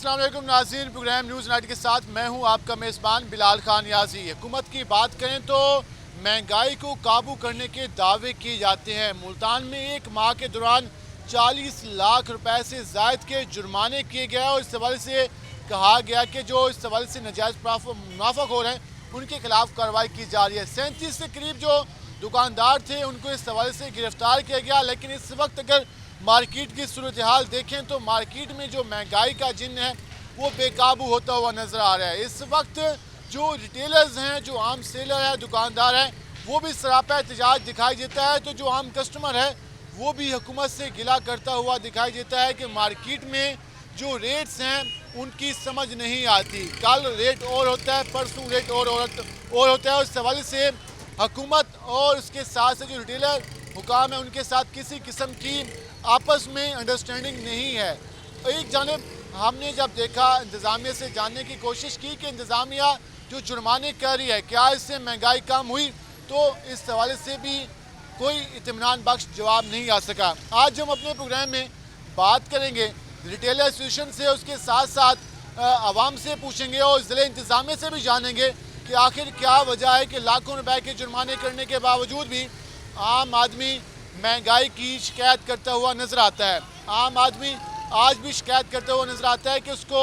अस्सलाम वालेकुम नाज़रीन, प्रोग्राम न्यूज़ नाइट के साथ मैं हूं आपका मेज़बान बिलाल खान याजी। हुकूमत की बात करें तो महंगाई को काबू करने के दावे किए जाते हैं। मुल्तान में एक माह के दौरान 40 लाख रुपए से ज़ायद के जुर्माने किए गए और इस हवाले से कहा गया कि जो इस हवाले से नाजायज़ मुनाफाखोर हैं उनके खिलाफ कार्रवाई की जा रही है। 37 से करीब जो दुकानदार थे उनको इस हवाले से गिरफ्तार किया गया। लेकिन इस वक्त अगर मार्केट की सूरत हाल देखें तो मार्केट में जो महंगाई का जिन्न है वो बेकाबू होता हुआ नज़र आ रहा है। इस वक्त जो रिटेलर्स हैं, जो आम सेलर है, दुकानदार हैं, वो भी सरापा एहतजाज दिखाई देता है। तो जो आम कस्टमर है वो भी हुकूमत से गिला करता हुआ दिखाई देता है कि मार्केट में जो रेट्स हैं उनकी समझ नहीं आती। कल रेट और होता है, परसों रेट और होता है। उस हवाले से हुकूमत और उसके साथ से जो रिटेलर हुकाम है उनके साथ किसी किस्म की आपस में अंडरस्टैंडिंग नहीं है। एक जानिब हमने जब देखा, इंतज़ामिया से जानने की कोशिश की कि इंतज़ामिया जो जुर्माने कर रही है क्या इससे महंगाई कम हुई, तो इस हवाले से भी कोई इत्मीनान बख्श जवाब नहीं आ सका। आज हम अपने प्रोग्राम में बात करेंगे रिटेलर एसोसिएशन से, उसके साथ साथ आवाम से पूछेंगे और ज़िले इंतज़ामिया से भी जानेंगे कि आखिर क्या वजह है कि लाखों रुपए के जुर्माने करने के बावजूद भी आम आदमी महंगाई की शिकायत करता हुआ नज़र आता है। आम आदमी आज भी शिकायत करता हुआ नज़र आता है कि उसको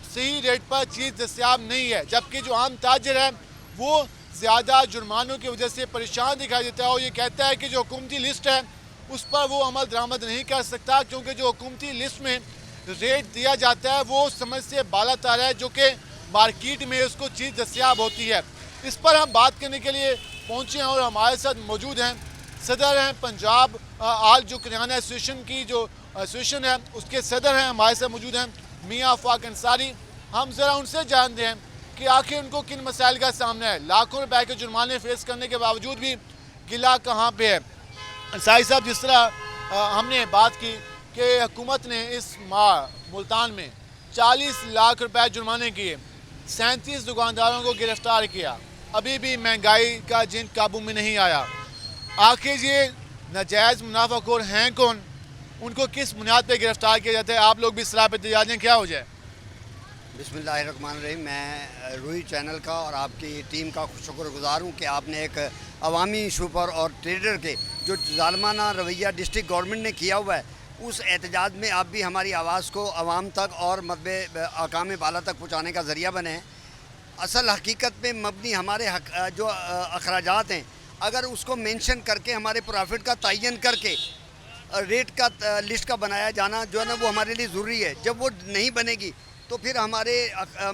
सही रेट पर चीज़ दस्तियाब नहीं है, जबकि जो आम ताजर है वो ज़्यादा जुर्मानों की वजह से परेशान दिखाई देता है और ये कहता है कि जो हुकूमती लिस्ट है उस पर वो अमल दरामद नहीं कर सकता, क्योंकि जो हुकूमती लिस्ट में रेट दिया जाता है वो समझ से बालातर है जो कि मार्केट में उसको चीज़ दस्तियाब होती है। इस पर हम बात करने के लिए पहुँचे हैं और हमारे साथ मौजूद हैं सदर हैं पंजाब आल जो किराना एसोसिएशन की जो एसोसिएशन है उसके सदर हैं, हमारे साथ मौजूद हैं मियाँ आफाक अंसारी। हम ज़रा उनसे जानते हैं कि आखिर उनको किन मसाइल का सामना है। लाखों रुपए के जुर्माने फेस करने के बावजूद भी गिला कहाँ पे है। अंसारी साहब, जिस तरह हमने बात की कि हुकूमत ने इस माह मुल्तान में 40 लाख रुपए जुर्माने किए, 37 दुकानदारों को गिरफ्तार किया, अभी भी महंगाई का जिन काबू में नहीं आया। आखिर ये नाजायज़ मुनाफाखोर हैं कौन, उनको किस बुनियाद पर गिरफ्तार किया जाता है? आप लोग भी सलाह पे एहतजाज हैं, क्या हो जाए? बिस्मिल्लाहिर्रहमानिर्रहीम। मैं रूही चैनल का और आपकी टीम का शुक्रगुजार हूँ कि आपने एक अवामी इशू पर और ट्रेडर के जो ज़ालिमाना रवैया डिस्ट्रिक्ट गवर्नमेंट ने किया हुआ है उस एहतजाज में आप भी हमारी आवाज़ को आवाम तक और मतबे अकाम बाला तक पहुँचाने का ज़रिया बने हैं। असल हकीकत में मबनी हमारे जो अखराजात हैं अगर उसको मेंशन करके हमारे प्रॉफिट का तयन करके रेट का लिस्ट का बनाया जाना जो है ना वो हमारे लिए ज़रूरी है। जब वो नहीं बनेगी तो फिर हमारे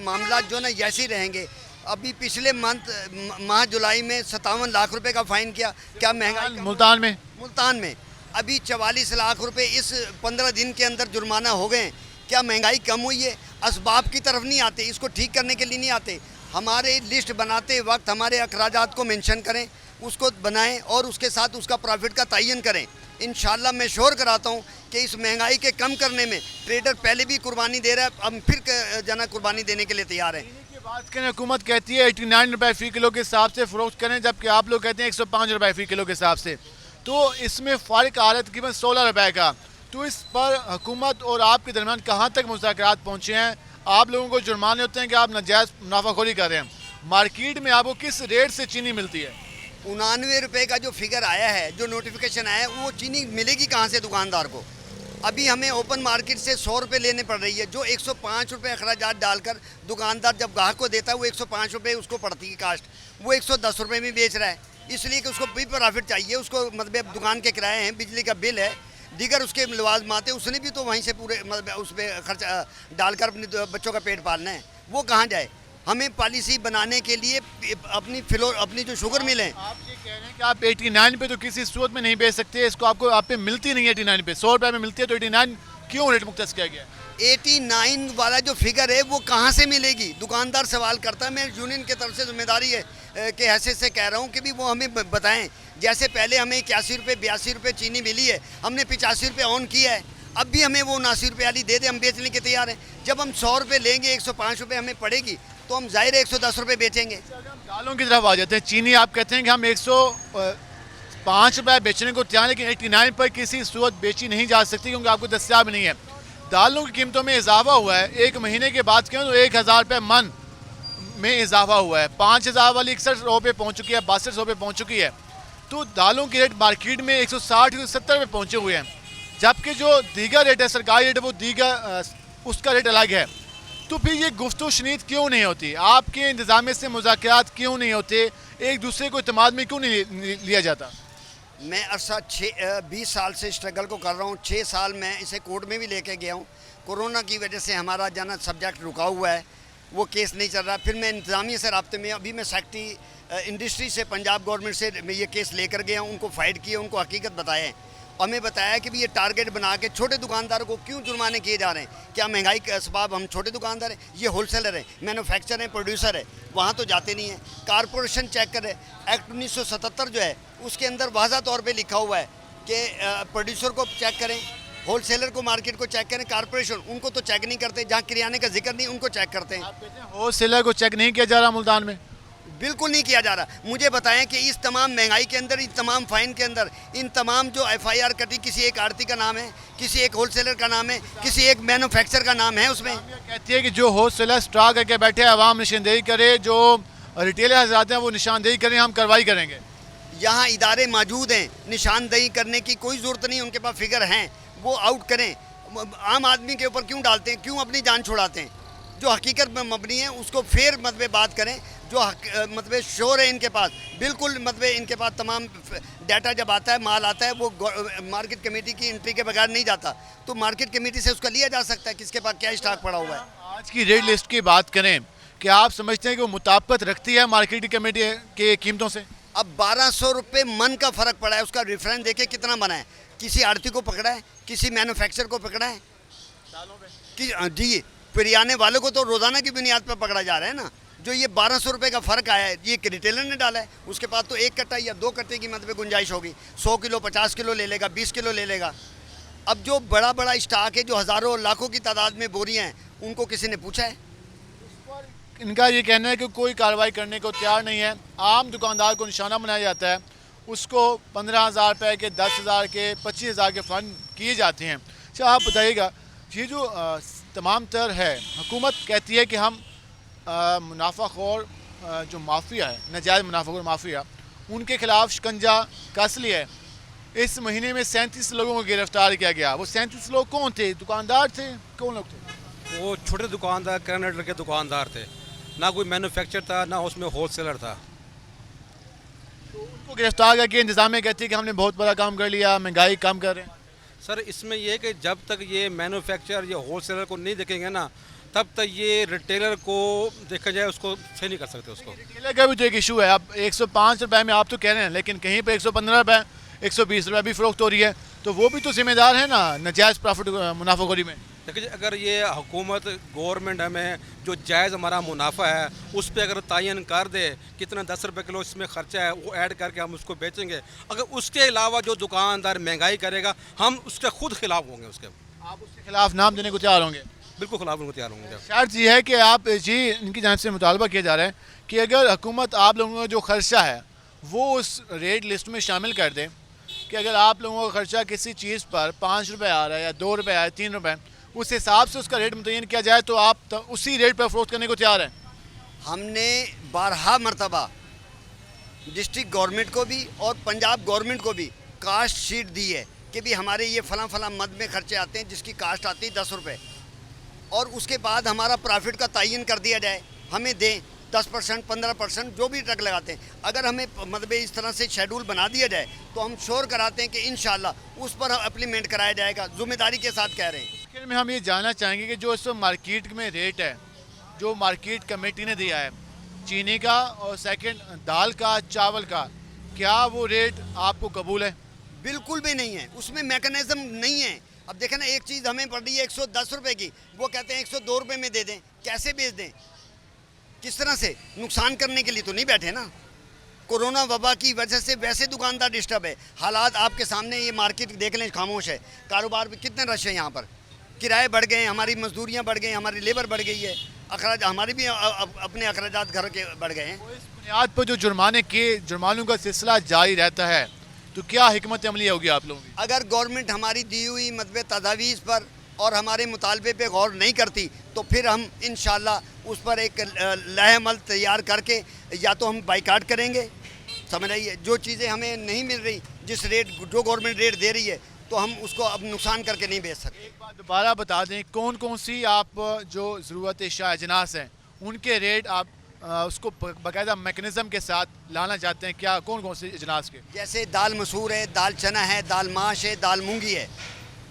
मामला जो है ना ऐसे ही रहेंगे। अभी पिछले माह जुलाई में 57 लाख रुपए का फ़ाइन किया। क्या महंगाई मुल्तान में अभी 44 लाख रुपए इस 15 दिन के अंदर जुर्माना हो गए। क्या महंगाई कम हुई है? असबाब की तरफ नहीं आते, इसको ठीक करने के लिए नहीं आते। हमारे लिस्ट बनाते वक्त हमारे अखराजात को मेंशन करें, उसको बनाएं और उसके साथ उसका प्रॉफिट का तयन करें। इंशाल्लाह मैं श्योर कराता हूँ कि इस महंगाई के कम करने में ट्रेडर पहले भी कुर्बानी दे रहा है, हम फिर जना कुर्बानी देने के लिए तैयार हैं। बात करें, हुकूमत कहती है 89 रुपये फ़ी किलो के हिसाब से फ़रोख्त करें, जबकि आप लोग कहते हैं 105 रुपये फ़ी किलो के हिसाब से, तो इसमें फ़र्क आ रहा है तकरीबन 16 रुपये का। तो इस पर हुकूमत और आपके दरमियान कहाँ तक मुज़ाकरात पहुँचे हैं? आप लोगों को जुर्माने होते हैं कि आप नाजायज़ मुनाफाखोरी कर रहे हैं। मार्केट में आपको किस रेट से चीनी मिलती है? 99 रुपये का जो फिगर आया है, जो नोटिफिकेशन आया है, वो चीनी मिलेगी कहाँ से दुकानदार को? अभी हमें ओपन मार्केट से 100 रुपये लेने पड़ रही है, जो 105 रुपये अखराजात डालकर दुकानदार जब ग्राहक को देता है वो 105 रुपये उसको पड़ती है कास्ट, वो 110 रुपये में बेच रहा है। इसलिए कि उसको भी प्रॉफिट चाहिए, उसको मतलब दुकान के किराए हैं, बिजली का बिल है, दीगर उसके लवाजमात है, उसने भी तो वहीं से पूरे मतलब उस पर खर्चा डालकर अपने बच्चों का पेट पालना है। वो कहाँ जाए? हमें पॉलिसी बनाने के लिए अपनी जो शुगर मिल है। आप ये कह रहे हैं कि आप 89 पे तो किसी सूरत में नहीं बेच सकते, इसको आपको आप पे मिलती नहीं है 89 पे, 100 रुपये में मिलती है, तो 89 क्यों रेट मुख्तस किया गया? 89 वाला जो फिगर है वो कहाँ से मिलेगी? दुकानदार सवाल करता है। मैं यूनियन की तरफ से जिम्मेदारी है कि हैसियत से कह रहा हूँ कि भी वो हमें बताएं। जैसे पहले हमें 81 रुपये 82 रुपये चीनी मिली है, हमने 85 रुपये ऑन किया है, अब भी हमें वो 79 रुपये वाली दे दे, हम बेचने के तैयार हैं। जब हम 100 रुपये लेंगे, 105 रुपये हमें पड़ेगी, तो हम जाहिर है 110 रुपये बेचेंगे। दालों की तरफ आ जाते हैं। चीनी आप कहते हैं कि हम 105 रुपये बेचने को तैयार, लेकिन 89 पर किसी सूरत बेची नहीं जा सकती क्योंकि आपको दस्तियाब नहीं है। दालों की कीमतों में इजाफा हुआ है, एक महीने के बाद कहें तो 1000 रुपये मन में इजाफा हुआ है, 5000 वाली 61 पे पहुंच चुकी है, 62 पे पहुंच चुकी है। तो दालों की रेट मार्केट में 160 170 पे पहुंचे हुए हैं, जबकि जो दीगर रेट है, सरकारी रेट है, वो दीगर उसका रेट अलग है। तो फिर ये गुफ्तगू शनीद क्यों नहीं होती? आपके इंतजामिया से मुज़ाकरात क्यों नहीं होते? एक दूसरे को इत्मीनान में क्यों नहीं लिया जाता? मैं अरसा 20 साल से स्ट्रगल को कर रहा हूँ। 6 साल मैं इसे कोर्ट में भी लेके गया हूँ। कोरोना की वजह से हमारा जाना सब्जेक्ट रुका हुआ है, वो केस नहीं चल रहा। फिर मैं इंतज़ामिया से राब्ते में, अभी मैं सेक्रेटरी इंडस्ट्री से पंजाब गवर्नमेंट से मैं ये केस लेकर गया हूँ, उनको फाइट किया, उनको हकीकत बताया है और हमें बताया कि भी ये टारगेट बना के छोटे दुकानदारों को क्यों जुर्माने किए जा रहे हैं। क्या महंगाई के असबाब हम छोटे दुकानदार हैं? ये होलसेलर है, मैन्युफैक्चर है, प्रोड्यूसर है, वहाँ तो जाते नहीं हैं। कारपोरेशन चेक करे, एक्ट 1977 जो है उसके अंदर वाज़ा तौर पे लिखा हुआ है कि प्रोड्यूसर को चेक करें, होलसेलर को, मार्केट को चेक करें। कारपोरेशन उनको तो चेक नहीं करते, जहाँ किराने का जिक्र नहीं उनको चेक करते हैं। होलसेलर को चेक नहीं किया जा रहा मुल्तान में? बिल्कुल नहीं किया जा रहा। मुझे बताएं कि इस तमाम महंगाई के अंदर, इस तमाम फाइन के अंदर, इन तमाम जो FIR कटी, किसी एक आड़ती का नाम है, किसी एक होलसेलर का नाम है, किसी एक मैन्युफैक्चर का नाम है उसमें? कहती है कि जो होलसेलर स्टॉक करके बैठे आवाम निशानदेही करे, जो रिटेलर हजरात हैं वो निशानदेही करें, हम कार्रवाई करेंगे। यहाँ इदारे मौजूद हैं, निशानदेही करने की कोई ज़रूरत नहीं, उनके पास फिगर हैं, वो आउट करें। आम आदमी के ऊपर क्यों डालते हैं, क्यों अपनी जान छुड़ाते हैं? जो हकीकत में मबनी है उसको फिर मतलब बात करें। जो मतलब शोर है इनके पास, बिल्कुल मतलब इनके पास तमाम डाटा जब आता है, माल आता है, वो मार्केट कमेटी की एंट्री के बगैर नहीं जाता, तो मार्केट कमेटी से उसका लिया जा सकता है किसके पास क्या स्टॉक पड़ा हुआ है। आज की रेट लिस्ट की बात करें, क्या आप समझते हैं कि वो मुताबिकत रखती है मार्केट कमेटी के कीमतों से? अब 1200 रुपये मन का फ़र्क पड़ा है, उसका रेफरेंस देखिए कितना बना है। किसी आड़ती को पकड़ा है, किसी मैन्युफैक्चर को पकड़ा है जी, पिरियाने वालों को तो रोज़ाना की बुनियाद पर पकड़ा जा रहा है ना। जो ये 1200 रुपये का फ़र्क आया है, ये रिटेलर ने डाला है, उसके पास तो एक कट्टा या 2 कट्टे की मतलब गुंजाइश होगी। 100 किलो 50 किलो ले लेगा, 20 किलो ले लेगा। अब जो बड़ा बड़ा स्टॉक है, जो हज़ारों लाखों की तादाद में बोरियां हैं, उनको किसी ने पूछा है? इनका ये कहना है कि कोई कार्रवाई करने को तैयार नहीं है। आम दुकानदार को निशाना बनाया जाता है, उसको 15,000 रुपये के, 10,000 के, 25,000 के फ़ंड किए जाते हैं। अच्छा आप बताइएगा, ये जो तमाम तर है, हुकूमत कहती है कि हम मुनाफाखोर जो माफिया है, नाजायज़ मुनाफाखोर माफिया, उनके खिलाफ शिकंजा कस लिया है। इस महीने में 37 लोगों को गिरफ्तार किया गया। वो 37 लोग कौन थे? दुकानदार थे? कौन लोग थे? वो छोटे दुकानदार, कैनेडर के दुकानदार थे, ना कोई मैन्युफैक्चर था, ना उसमें होलसेलर था। तो उनको गिरफ्तार करके इंतजामिया कहती है कि हमने बहुत बड़ा काम कर लिया, महंगाई कम कर रहे हैं। सर इसमें यह है कि जब तक ये मैन्युफैक्चर या होलसेलर को नहीं देखेंगे ना, तब तक ये रिटेलर को देखा जाए उसको सही नहीं कर सकते उसको। रिटेलर का भी तो एक इशू है। अब 105 रुपये में आप तो कह रहे हैं, लेकिन कहीं पर 115 रुपये, 120 रुपये भी फ़रोख्त हो रही है, तो वो भी तो जिम्मेदार है ना नाजायज़ प्रॉफिट मुनाफाखोरी में। देखिए, अगर ये हुकूमत, गवर्नमेंट हमें जो जायज़ हमारा मुनाफा है उस पर अगर तयन कर दे, कितना 10 रुपये किलो इसमें ख़र्चा है, वो ऐड करके हम उसको बेचेंगे। अगर उसके अलावा जो दुकानदार महंगाई करेगा, हम उसके खुद खिलाफ होंगे। उसके आप उसके खिलाफ नाम देने को तैयार होंगे? बिल्कुल खिलाफ होंगे, तैयार होंगे। शर्त ये है कि आप जी, इनकी जानिब से मुतालबा किया जा रहा है कि अगर हुकूमत आप लोगों का जो खर्चा है वो उस रेट लिस्ट में शामिल कर दे, कि अगर आप लोगों का खर्चा किसी चीज़ पर 5 रुपये आ रहा है या 2 रुपये आ रहा है, 3 रुपये, उस हिसाब से उसका रेट मुतय्यन किया जाए, तो आप तो उसी रेट पर फ़रोख्त करने को तैयार हैं। हमने 12 मरतबा डिस्ट्रिक्ट गवर्नमेंट को भी और पंजाब गवर्नमेंट को भी कास्ट शीट दी है कि भी हमारे ये फ़लाँ फ़लाँ मद में खर्चे आते हैं, जिसकी कास्ट आती है 10 रुपये, और उसके बाद हमारा प्रॉफिट का तयन कर दिया जाए, हमें दें 10%, 15%, जो भी ट्रक लगाते हैं। अगर हमें मतलब इस तरह से शेड्यूल बना दिया जाए तो हम श्योर कराते हैं कि इंशाल्लाह उस पर इम्प्लीमेंट कराया जाएगा, जिम्मेदारी के साथ कह रहे हैं। आखिर में हम ये जानना चाहेंगे कि जो इस मार्केट में रेट है, जो मार्केट कमेटी ने दिया है चीनी का और सेकंड दाल का, चावल का, क्या वो रेट आपको कबूल है? बिल्कुल भी नहीं है, उसमें मैकेनिज्म नहीं है। अब देखें ना, एक चीज़ हमें पड़ रही है 110 रुपये की, वो कहते हैं 102 रुपये में दे दें। कैसे बेच दें, किस तरह से? नुकसान करने के लिए तो नहीं बैठे ना। कोरोना वबा की वजह से वैसे दुकानदार डिस्टर्ब है। हालात आपके सामने, ये मार्केट देख लें, खामोश है। कारोबार में कितने रश है यहाँ पर, किराए बढ़ गए, हमारी मजदूरियाँ बढ़ गई, हमारी लेबर बढ़ गई है, अखराज हमारे भी अपने अखराजात घर के बढ़ गए हैं। इस बुनियाद पर जो जुर्मानों का सिलसिला जारी रहता है, तो क्या हिकमत अमली होगी आप लोगों की? अगर गवर्नमेंट हमारी दी हुई मतलब तजावीज़ पर और हमारे मुतालबे पे गौर नहीं करती तो फिर हम इंशाल्लाह उस पर एक लाहेमल तैयार करके या तो हम बाइकाट करेंगे, समझ रही है, जो चीज़ें हमें नहीं मिल रही, जिस रेट जो गवर्नमेंट रेट दे रही है तो हम उसको अब नुकसान करके नहीं बेच सकते। एक बात दोबारा बता दें, कौन कौन सी आप जो ज़रूरत शाह अजनास हैं उनके रेट आप उसको बाकायदा मैकेनिज़्म के साथ लाना चाहते हैं, क्या कौन कौन से अजनास के? जैसे दाल मसूर है, दाल चना है, दाल माश है, दाल मूंगी है।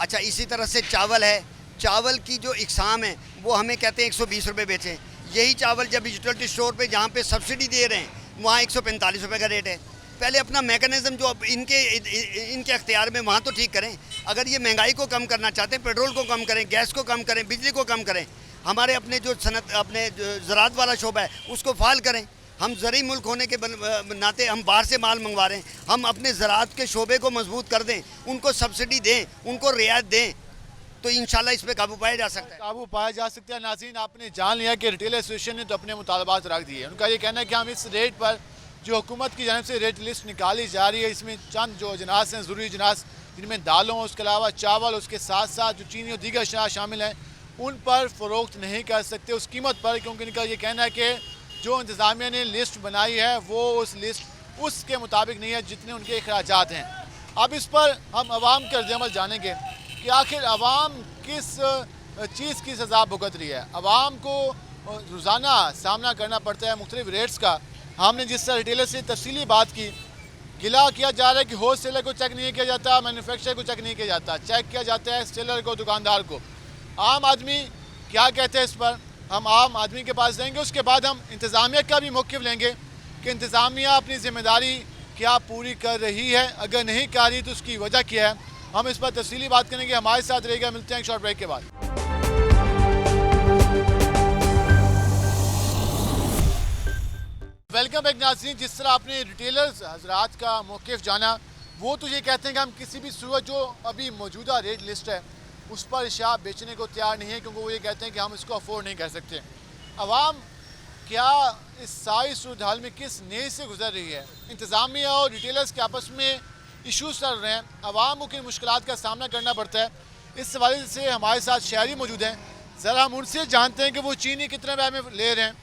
अच्छा, इसी तरह से चावल है, चावल की जो इकसाम है वो हमें कहते हैं 120 रुपये बेचें। यही चावल जब यूटिलिटी स्टोर पे जहाँ पे सब्सिडी दे रहे हैं वहाँ 145 रुपये का रेट है। पहले अपना मैकेनिज़्म जो इनके अख्तियार में वहाँ तो ठीक करें। अगर ये महंगाई को कम करना चाहते हैं, पेट्रोल को कम करें, गैस को कम करें, बिजली को कम करें, हमारे अपने जो सनत अपने ज़राअत वाला शोबा है उसको फाल करें। हम ज़रूरी मुल्क होने के नाते हम बाहर से माल मंगवा रहे हैं, हम अपने ज़राअत के शोबे को मजबूत कर दें, उनको सब्सिडी दें, उनको रियायत दें, तो इंशाल्लाह इस पर काबू पाया जा सकता है। काबू पाया जा सकता है। नाज़रीन, आपने जान लिया कि रिटेल एसोसिएशन ने तो अपने मुतालबात रख दिए। उनका ये कहना है कि हम इस रेट पर जो हुकूमत की जानिब से रेट लिस्ट निकाली जा रही है, इसमें चंद जो अजनास हैं, ज़रूरी अजनास जिनमें दालों, उसके अलावा चावल, उसके साथ साथ जो चीनी और दीगर अशिया शामिल हैं, उन पर फ़रोख्त नहीं कर सकते उस कीमत पर, क्योंकि इनका ये कहना है कि जो इंतज़ामिया ने लिस्ट बनाई है वो उस लिस्ट उसके मुताबिक नहीं है जितने उनके अखराजात हैं। अब इस पर हम आवाम के रद्द-ए-अमल जानेंगे कि आखिर आवाम किस चीज़ की सज़ा भुगत रही है। आवाम को रोज़ाना सामना करना पड़ता है मुख्तलिफ रेट्स का। हमने जिस तरह रिटेलर से तफसीली बात की, गिला किया जा रहा है कि होल सेलर को चेक नहीं किया जाता, मैन्युफैक्चरर को चेक नहीं किया जाता, चेक किया जाता है सेलर को, दुकानदार को। आम आदमी क्या कहते हैं इस पर, हम आम आदमी के पास जाएंगे। उसके बाद हम इंतज़ामिया का भी मौक़िफ़ लेंगे कि इंतज़ामिया अपनी ज़िम्मेदारी क्या पूरी कर रही है, अगर नहीं कर रही तो उसकी वजह क्या है। हम इस पर तफसीली बात करेंगे। हमारे साथ रहेगा, मिलते हैं एक शॉर्ट ब्रेक के बाद। वेलकम बैक नाज़रीन। जिस तरह आपने रिटेलर्स हजरात का मौक़िफ़ जाना, वो तो ये कहते हैं कि हम किसी भी सूरत जो अभी मौजूदा रेट लिस्ट है उस पर अशिया बेचने को तैयार नहीं है, क्योंकि वो ये कहते हैं कि हम इसको अफोर्ड नहीं कर सकते। अवाम क्या इस सारी सूरत हाल में किस नए से गुजर रही है? इंतज़ामिया और रिटेलर्स के आपस में इशूज़ चल रहे हैं, अवाम को किन मुश्किलात का सामना करना पड़ता है, इस हवाले से हमारे साथ शहरी मौजूद हैं। ज़रा हम उनसे जानते हैं कि वो चीनी कितने रुपये में ले रहे हैं,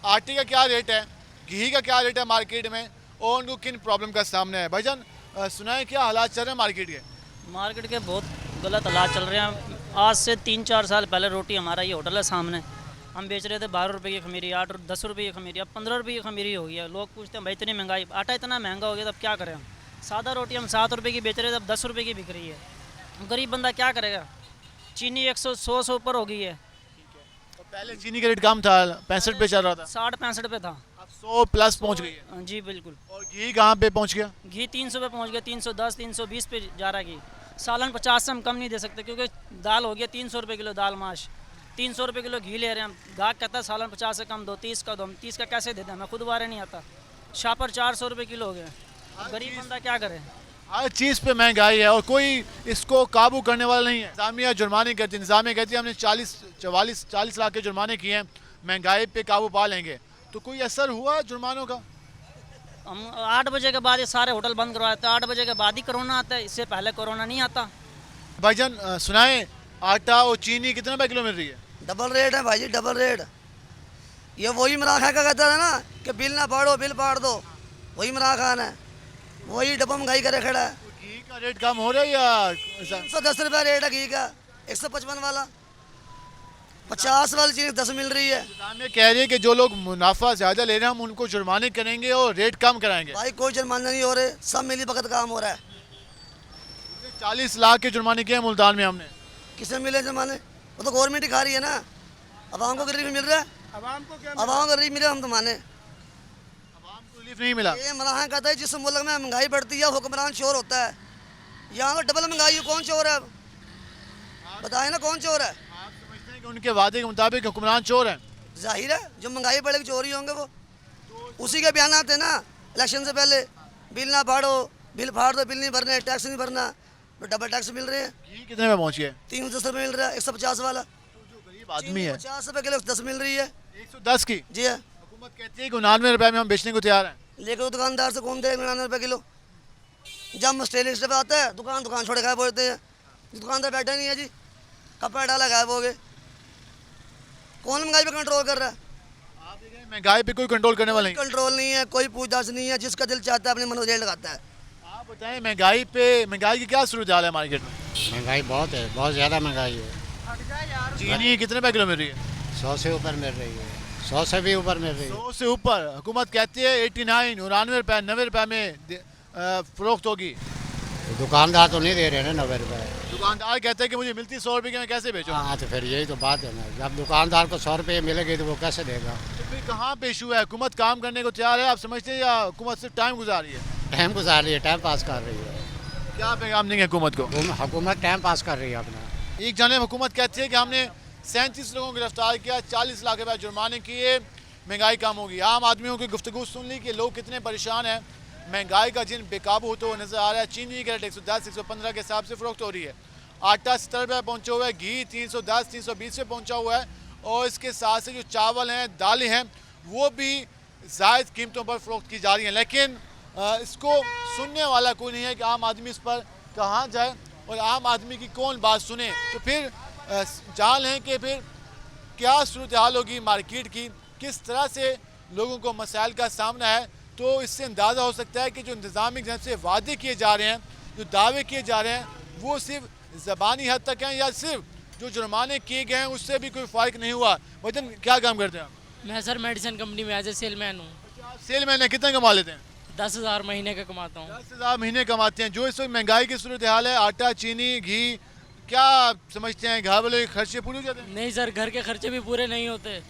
आटे का क्या रेट है, घी का क्या रेट है मार्केट में, और उनको किन प्रॉब्लम का सामना है। भाईजान, सुनाए क्या हालात चल रहे हैं मार्केट के? मार्केट के बहुत गलत हालात चल रहे हैं। आज से 3-4 साल पहले रोटी, हमारा ये होटल है सामने, हम बेच रहे थे 12 रुपये की खमीरी, 8-10 रुपये की खमीरी, अब 15 रुपये की खमीरी हो गई है। लोग पूछते हैं भाई इतनी महंगाई, आटा इतना महंगा हो गया तब क्या करें हम। सादा रोटी हम 7 रुपये की बेच रहे थे, अब 10 रुपये की बिक रही है। गरीब बंदा क्या करेगा। चीनी 100 से ऊपर हो गई है। तो पहले चीनी का रेट कम था, 65 पे चल रहा था, 60-65 पे था, अब 100 प्लस पहुँच गई है। जी बिल्कुल। और घी कहाँ पे पहुँच गया? घी 300 पे पहुँच गया, 310, 320 पे जा रहा है घी। सालन 50 से हम कम नहीं दे सकते, क्योंकि दाल हो गया 300 रुपये किलो, दाल माश 300 रुपये किलो घी ले रहे हैं हम। गाहक कहता है सालन 50 से कम दो, 30 का दो, हम 30 का कैसे देते हैं, हमें खुद बारे नहीं आता। शापर 400 रुपये किलो हो गए, गरीब बंदा क्या करे। हर चीज़ पे महंगाई है और कोई इसको काबू करने वाला नहीं है। इंतज़ामिया जुर्माने कहती है, इंतज़ामिया कहती है हमने 40 लाख के जुर्माने किए हैं, महंगाई पे काबू पा लेंगे। तो कोई असर हुआ जुर्मानों का? हम 8 बजे के बाद ये सारे होटल बंद करवाते हैं, 8 बजे के बाद ही कोरोना आता है, इससे पहले कोरोना नहीं आता। भाईजान, सुनाए आटा और चीनी कितने रुपये किलो मिल रही है? डबल रेट है भाई जी, डबल रेट। ये वही इमरान खान का कहता है ना कि बिल ना फाड़ो बिल फाड़ दो, वही इमरान खान है, वही डबल महंगाई करे खड़ा है। घी का रेट कम हो रहा है या 110 रुपया रेट है घी का, 155 वाला, 50 वाली चीज़ 10 मिल रही है। इंतज़ामिया कह रही है कि जो लोग मुनाफा ज़्यादा ले रहे हैं हम उनको जुर्माने करेंगे और रेट कम कराएंगे। भाई कोई जुर्माना नहीं हो रहे, सब मिली भगत काम हो रहा है। 40 लाख के जुर्माने किए हैं मुल्तान में हमने। किसे मिले जुर्माने? वो तो गवर्नमेंट ही खा रही है ना, अवाम को रिलीफ मिल रहा है। अवाम को क्या, अवाम को रिलीफ मिले हम तो माने। अवाम को रिलीफ नहीं मिला। ये इमरान कहता है जिस मुल्क में महंगाई बढ़ती है हुक्मरान चोर होता है, यहाँ तो डबल महंगाई है, कौन चोर है बताए ना, कौन चोर है? आप समझते हैं कि उनके वादे के मुताबिक हुक्मरान चोर हैं? जाहिर है जो महंगाई बढ़ेगी चोर ही होंगे वो। उसी के बयान आते ना इलेक्शन से पहले, बिल ना फाड़ो बिल फाड़ दो, बिल नहीं भरने, टैक्स नहीं भरना, तो डबल टैक्स मिल रहे हैं। घी कितने में पहुँच गया? 310 रुपये मिल रहा है, 150 वाला। जो गरीब आदमी है 50 रुपये किलो 10 मिल रही है। 110 की जी है, हुकूमत कहती है कि 99 रुपये में हम बेचने को तैयार हैं। लेकिन वो दुकानदार से कौन दे 99 रुपये किलो? जब मस्टेलिस्ट पे आता है दुकान छोड़ के बोलते हैं, दुकानदार बैठा नहीं है जी, कपड़ा डाला गायब हो गए। कौन महंगाई पे कंट्रोल कर रहा है? आप देख रहे हैं महंगाई पे कोई कंट्रोल करने वाला नहीं। कंट्रोल नहीं है, कोई पूछताछ नहीं है, जिसका दिल चाहता है अपने मनोजेल लगाता है। आप बताएं महंगाई की क्या सूरत हाल है मार्केट में? महंगाई बहुत है, बहुत ज़्यादा महंगाई है। चीनी कितने रुपए किलो मिल रही है? 100 से ऊपर मिल रही है, 100 से भी ऊपर मिल रही है। 100 से ऊपर। हुकूमत कहती है 89 99 रुपए 90 रुपए में फरोख्त होगी। तो दुकानदार तो नहीं दे रहे हैं 90 रुपये। दुकानदार कहते हैं कि मुझे मिलती 100 रुपए की, मैं कैसे बेचूं? हाँ तो फिर यही तो बात है ना, जब दुकानदार को 100 रुपये मिलेगी तो वो कैसे देगा? तो फिर कहाँ पे इशू है? हुकूमत काम करने को तैयार है, आप समझते हैं, या हुकूमत सिर्फ टाइम गुजार रही है? टाइम गुजार रही है, टाइम पास कर रही है। क्या पैगाम देंगे हुकूमत को? हुकूमत टाइम पास कर रही है अपना। एक जानिब हुकूमत कहती है कि हमने 37 लोगों को गिरफ्तार किया, 40 लाख रुपए जुर्माने किए, महंगाई कम होगी। आम आदमियों की गुफ्तगू सुन ली कि लोग कितने परेशान हैं, महंगाई का जिन बेकाबू होते हुए नजर आ रहा है। चीनी के रेट 110 115 के हिसाब से फरोख्त हो रही है। आटा 70 रुपये पहुँचा हुआ है, घी 310 320 पे पहुँचा हुआ है, और इसके साथ से जो चावल हैं, दालें हैं, वो भी जायद कीमतों पर फरोख्त की जा रही हैं। लेकिन इसको सुनने वाला कोई नहीं है कि आम आदमी इस पर कहाँ जाए और आम आदमी की कौन बात सुने। तो फिर जान लें कि फिर क्या सूरत हाल होगी मार्केट की, किस तरह से लोगों को मसाइल का सामना है। तो इससे अंदाज़ा हो सकता है कि जो इंतज़ामी जब से वादे किए जा रहे हैं, जो दावे किए जा रहे हैं, वो सिर्फ ज़बानी हद तक हैं, या सिर्फ जो जुर्माने किए गए हैं उससे भी कोई फ़र्क नहीं हुआ। वजन क्या काम करते हैं आप? मैं सर मेडिसिन कंपनी में एज ए सेलमैन हूँ। सेलमैन है, कितना कमा लेते हैं? 10,000 महीने का कमाता हूँ। 10,000 महीने कमाते हैं। जो इस वक्त महंगाई की सूरत हाल है, आटा चीनी घी, क्या समझते हैं घर वाले के खर्चे पूरे हो जाते हैं? नहीं सर, घर के खर्चे भी पूरे नहीं होते।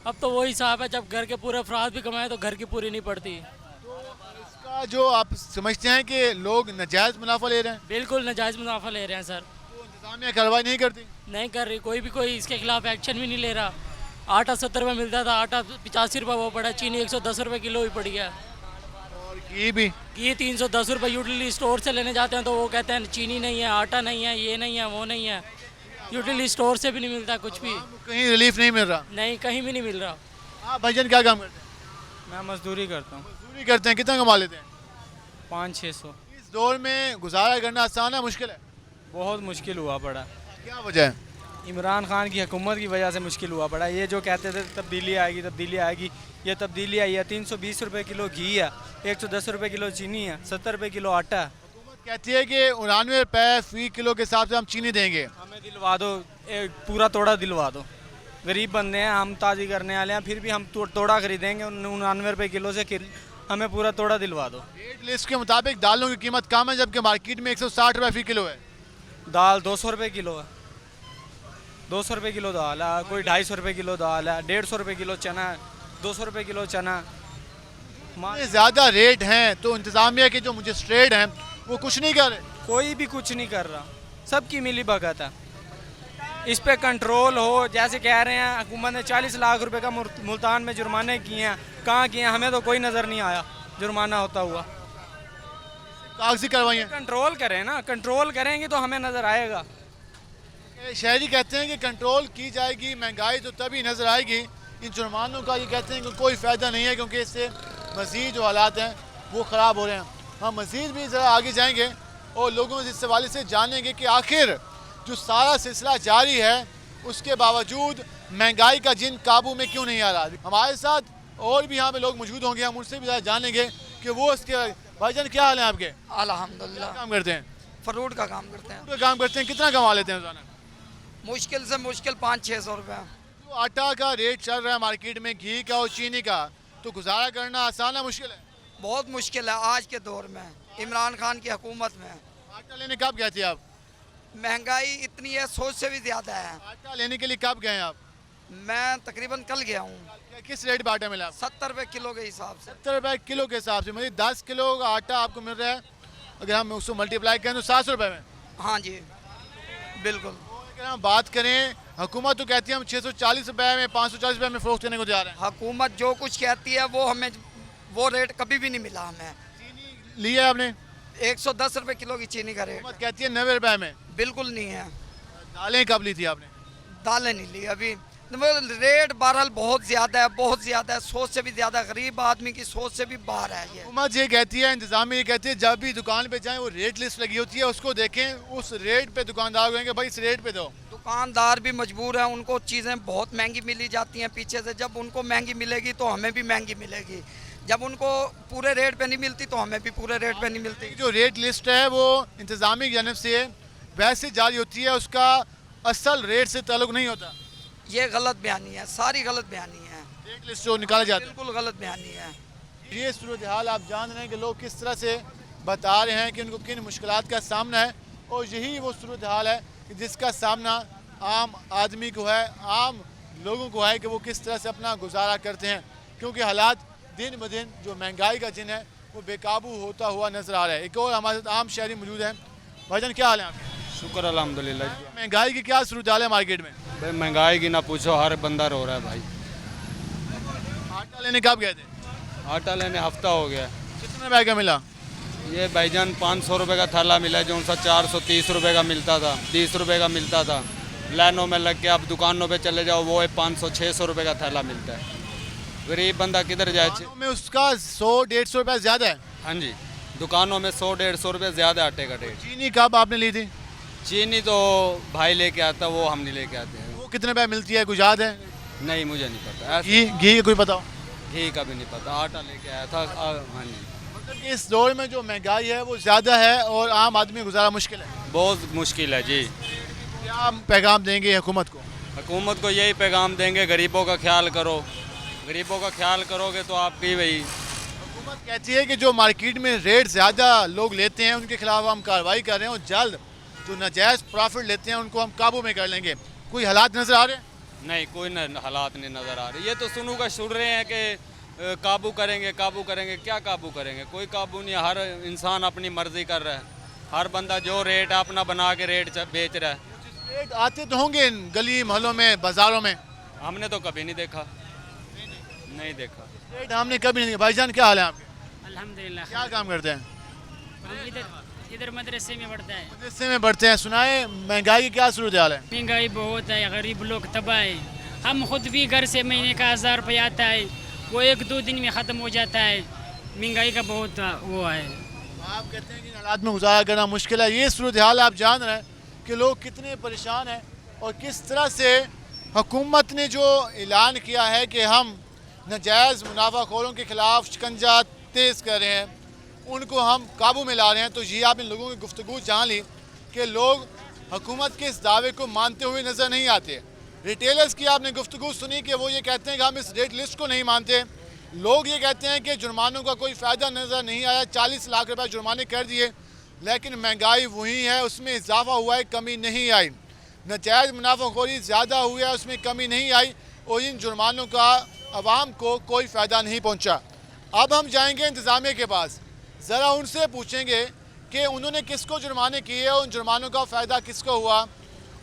अब तो वही हिसाब है, जब घर के पूरे अफराद भी कमाए तो घर की पूरी नहीं पड़ती। इसका जो आप समझते हैं कि लोग नाजायज़ मुनाफा ले रहे हैं, बिल्कुल नाजायज़ मुनाफा ले रहे हैं सर। तो इंतजामिया कार्रवाई नहीं करती? नहीं कर रही, कोई इसके खिलाफ एक्शन भी नहीं ले रहा। आटा 70 रुपये मिलता था, आटा 85 रुपये वो पड़ा, चीनी 110 रुपये किलो ही पड़ी है, और घी भी। घी 310 रुपये। यूटिलिटी स्टोर से लेने जाते हैं तो वो कहते हैं चीनी नहीं है, आटा नहीं है, ये नहीं है, वो नहीं है। यूटिलिटी स्टोर से भी नहीं मिलता कुछ भी, कहीं रिलीफ नहीं मिल रहा। नहीं कहीं भी नहीं मिल रहा। आप भाईजान क्या काम करते हैं? मैं मजदूरी करता हूँ, मजदूरी करते हैं, कितना कमा लेते हैं? 500-600। इस दौर में गुजारा करना आसान है मुश्किल है? बहुत मुश्किल हुआ पड़ा। क्या वजह है? इमरान खान की हुकूमत की वजह से मुश्किल हुआ पड़ा। ये जो कहते थे तब्दीली आएगी, ये तब्दीली आई है। 320 रुपये किलो घी है, 110 रुपये किलो चीनी है, 70 रुपये किलो आटा है। हुकूमत कहती है कि 99 रुपये फी किलो के हिसाब से हम चीनी देंगे। हमें दिलवा दो, पूरा तोड़ा दिलवा दो। गरीब बंदे हैं, हम ताज़ी करने वाले हैं, फिर भी हम तोड़ा खरीदेंगे 99 रुपये किलो से, हमें पूरा तोड़ा दिलवा दो। रेट लिस्ट के मुताबिक दालों की कीमत कम है, जबकि मार्केट में 160 रुपये फी किलो है। दाल 200 रुपये किलो है, 200 रुपये किलो दाल है, कोई 250 रुपये किलो दाल है, 150 रुपये किलो चना है, 200 रुपये किलो चना। इतने ज़्यादा रेट हैं तो इंतज़ामिया के जो मजिस्ट्रेट हैं वो कुछ नहीं कर रहे। कोई भी कुछ नहीं कर रहा, सबकी मिली भगत है। इस पे कंट्रोल हो, जैसे कह रहे हैं हुकूमत ने 40 लाख रुपए का मुल्तान में जुर्माने किए हैं, कहाँ किए हैं? हमें तो कोई नज़र नहीं आया जुर्माना होता हुआ। कागजी कार्रवाई। कंट्रोल करें ना, कंट्रोल करेंगे तो हमें नज़र आएगा। शहरी कहते हैं कि कंट्रोल की जाएगी, महंगाई तो तभी नज़र आएगी। इन जुर्मानों का ये कहते हैं कि कोई फ़ायदा नहीं है, क्योंकि इससे मज़ीद जो हालात हैं वो ख़राब हो रहे हैं। हम मज़ीद भी ज़रा आगे जाएंगे और लोगों से इस हवाले से जानेंगे कि आखिर जो सारा सिलसिला जारी है उसके बावजूद महंगाई का जिन काबू में क्यों नहीं आ रहा। हमारे साथ और भी यहाँ पे लोग मौजूद होंगे, हम उनसे भी ज़रा जानेंगे कि वो इसके। भाईजान क्या हाल है आपके? अल्हम्दुलिल्लाह। क्या काम करते हैं? फ्रूट का काम करते हैं। काम करते हैं। कितना कमा लेते हैं रोज़ाना? मुश्किल से मुश्किल 500-600 रुपये। तो आटा का रेट चल रहा है मार्केट में, घी का और चीनी का, तो गुजारा करना आसान है मुश्किल है? बहुत मुश्किल है आज के दौर में, इमरान खान की हुकूमत में। आटा लेने कब गए थे आप? महंगाई इतनी है, सोच से भी ज़्यादा है। आटा लेने के लिए कब गए आप? मैं तकरीबन कल गया हूँ। किस रेट पर आटा मिला? 70 रुपये किलो के हिसाब से। 70 रुपये किलो के हिसाब से, मतलब 10 किलो का आटा आपको मिल रहा है, अगर हम उसको मल्टीप्लाई करें तो 700 रुपये में। हाँ जी बिल्कुल। अगर हम बात करें, हुकूमत तो कहती है हम 640 रुपये में 540 रुपये में फरोख्त करने को जा रहे हैं। हुकूमत जो कुछ कहती है वो हमें, वो रेट कभी भी नहीं मिला हमें। चीनी ली है आपने? 110 रुपये किलो की चीनी का रेट। हुकूमत कहती है 90 रुपये में। बिल्कुल नहीं है। दालें कब ली थी आपने? दालें नहीं ली अभी। रेट बहरहाल बहुत ज़्यादा है, बहुत ज़्यादा है, सोच से भी ज़्यादा, गरीब आदमी की सोच से भी बाहर है ये। हुकूमत ये कहती है, इंतजामिया ये कहती है, जब भी दुकान पे जाएं वो रेट लिस्ट लगी होती है, उसको देखें, उस रेट पे दुकानदार कहेंगे भाई इस रेट पे दो। दुकानदार भी मजबूर हैं, उनको चीज़ें बहुत महंगी मिली जाती हैं पीछे से। जब उनको महंगी मिलेगी तो हमें भी महंगी मिलेगी, जब उनको पूरे रेट पे नहीं मिलती तो हमें भी पूरे रेट पे नहीं मिलती। जो रेट लिस्ट है वो इंतज़ामी की जानब से वैसे जारी होती है, उसका असल रेट से ताल्लुक़ नहीं होता। ये गलत बयानी है, सारी गलत बयानी है, रेट लिस्ट जो निकाला जाता है, बिल्कुल गलत बयानी है। ये सूरत हाल आप जान रहे हैं कि लोग किस तरह से बता रहे हैं कि उनको किन मुश्किलात का सामना है, और यही वो सूरत हाल है कि जिसका सामना आम आदमी को है, आम लोगों को है कि वो किस तरह से अपना गुजारा करते हैं, क्योंकि हालात दिन ब दिन जो महंगाई का जिन है वो बेकाबू होता हुआ नज़र आ रहा है। एक और हमारे साथ आम शहरी मौजूद हैं। भाईजान क्या हाल है आपके? शुक्र अल्हम्दुलिल्लाह। महंगाई की क्या सूरत हाल है मार्केट में? भाई महंगाई की ना पूछो, हर बंदा रो रहा है भाई। आटा लेने कब गए थे? आटा लेने हफ्ता हो गया। कितने रुपए का मिला? ये भाईजान 500 रुपये का थैला मिला, जो उनसा 430 रुपये का मिलता था, 30 रुपये का मिलता था। लाइनों में लग के आप दुकानों पे चले जाओ, वो 500-600 रुपये का थैला मिलता है। गरीब बंदा किधर जाए? दुकानों में उसका 100-150 रुपये ज़्यादा है। हाँ जी, दुकानों में 100-150 रुपये ज़्यादा आटे का रेट। चीनी कब आपने ली थी? चीनी तो भाई लेके आता, वो हम नहीं लेके आते हैं। वो कितने रुपये मिलती है, कुछ याद है? नहीं, मुझे नहीं पता। घी का कोई पता हो? घी का भी नहीं पता। आटा लेके आया था। हाँ जी। मतलब इस दौर में जो महंगाई है वो ज़्यादा है और आम आदमी गुजारा मुश्किल है। बहुत मुश्किल है जी। क्या पैगाम देंगे हुकूमत को? हुकूमत को यही पैगाम देंगे, गरीबों का ख्याल करो। गरीबों का ख्याल करोगे तो आपकी वही। हुकूमत कहती है कि जो मार्केट में रेट ज़्यादा लोग लेते हैं उनके खिलाफ हम कार्रवाई कर रहे हैं, और जल्द जो नाजायज़ प्रॉफिट लेते हैं उनको हम काबू में कर लेंगे। कोई हालात नज़र आ रहे हैं? नहीं, कोई हालात नहीं नज़र आ रहे। ये तो सुनू का सुन रहे हैं कि काबू करेंगे, काबू करेंगे। क्या काबू करेंगे? कोई काबू नहीं। हर इंसान अपनी मर्जी कर रहा है, हर बंदा जो रेट अपना बना के रेट बेच रहा है। रेट आते तो होंगे गली मोहल्लों में, बाज़ारों में? हमने तो कभी नहीं देखा, नहीं देखा। रेट हमने कभी नहीं देखा। भाईजान क्या हाल है आपके? अल्हम्दुलिल्लाह। क्या काम करते हैं? हम इधर मदरसे में पढ़ता है। मदरसे में बढ़ते हैं। सुनाए महंगाई की क्या सूरत हाल है? महंगाई बहुत है, गरीब लोग तबाह है। हम खुद भी घर से महीने का 1000 रुपया आता है, वो 1-2 दिन में ख़त्म हो जाता है। महंगाई का बहुत वो है। आप कहते हैं कि हालात में गुजारा करना मुश्किल है। ये सूरत हाल आप जान रहे हैं कि लोग कितने परेशान हैं, और किस तरह से हुकूमत ने जो ऐलान किया है कि हम नाजायज़ मुनाफाखोरों के ख़िलाफ़ शिकंजा तेज़ कर रहे हैं, उनको हम काबू में ला रहे हैं, तो ये आप इन लोगों की गुफ्तगू जान ली कि लोग हुकूमत के इस दावे को मानते हुए नज़र नहीं आते। रिटेलर्स की आपने गुफ्तगू सुनी कि वो ये कहते हैं कि हम इस रेट लिस्ट को नहीं मानते। लोग ये कहते हैं कि जुर्मानों का कोई फ़ायदा नज़र नहीं आया, 40 लाख रुपए जुर्माने कर दिए, लेकिन महंगाई वही है, उसमें इजाफा हुआ है, कमी नहीं आई। नाजायज़ मुनाफाखोरी ज़्यादा हुई है, उसमें कमी नहीं आई, और इन जुर्मानों का आवाम को कोई फ़ायदा नहीं पहुँचा। अब हम जाएंगे इंतज़ामिया के पास, ज़रा उनसे पूछेंगे कि उन्होंने किसको जुर्माने किए और उन जुर्मानों का फ़ायदा किसको हुआ।